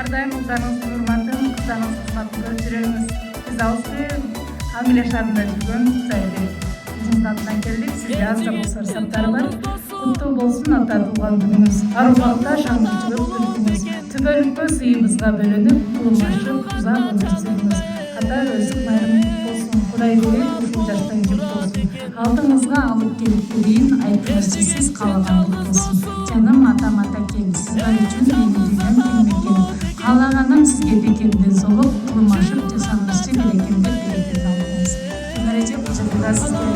Ар дайым кыздарыңыздын урматын, кыздарыңыздын кызматын көрүп жүрөбүз. Биз Австрия Англия шаарында жүргөн Зайли. Биздин атынан келдик. Сизге аз да болсо ырсаттар бар. Куттуу болсун ата туулган күнүңүз. Ар убакта шаңдычылык күнүңүз. Түбөлүккө сыйыбызга бөлөнүп, улмашып, узак өмүр сүрүңүз. Ата өзү майрым болсун. Кудай берет ушул жаштан көп болсун. Алдыңызга алып келип берейин, айтыңызчы сиз каалагандык болсун. Жаным атам атакем, сиздер үчүн менин дүйнөм кеңмекен. Каалаганым сизге бекемден соғып, урмашып жасаңызчы берекемде берекет алыңыз. Күнөреже бул жерде сизге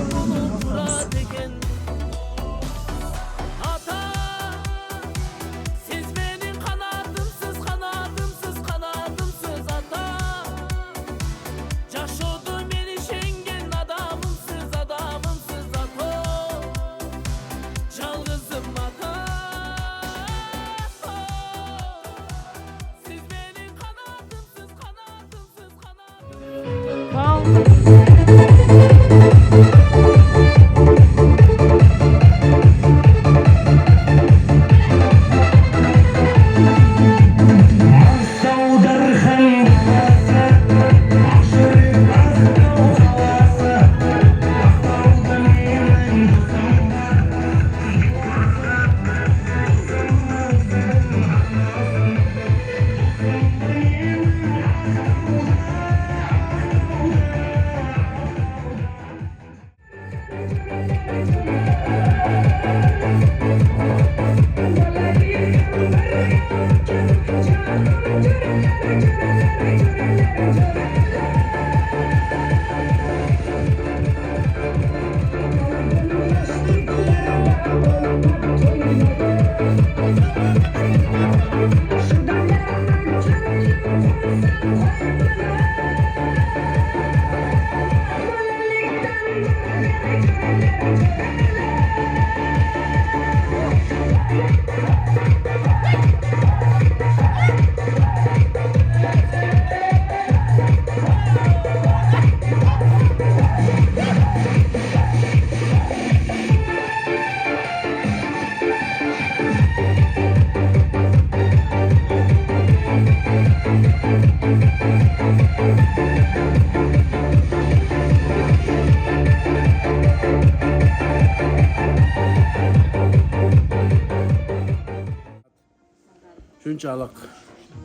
Şunçalık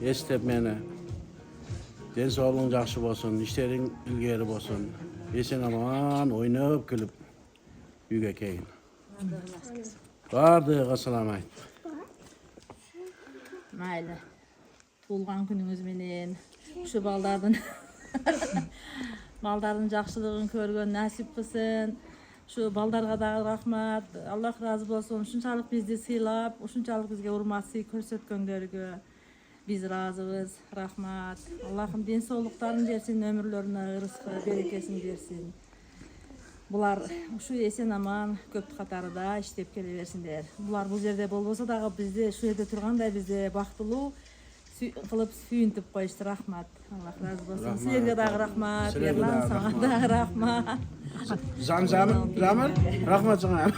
esnep meni. Densoğluğun жақсы болsun, işlerin ilgili bolsun. Esen aman oynayıp gülüp үйгө келгин. Бардыгы салам айт. Mayli. Tuğulgan gününüz menен şu baldardın жақсылығын көргөн насип кылсын. Şu baldarga da rahmat. Allah razı bolsun. Uşunçalık bizdi sıylap, uşunçalık bizge urmat sıy körсөткөндөргө biz razыбыз. Rahmat. Allah'ım den soğukluklarını versin, ömürlerine rızkı, berekesini versin. Bular şu esen aman köp katarıda işlep kele versinler. Bular bu yerde bolbosa da bizde şu yerde turganda bizde baktılуу kılıp sүйүнтүп koyuştu. Rahmat. Allah razı bolsun. Sizlerge da rahmat. Yerlan sana da rahmat. Zamzam, Ramır, rahmat sana.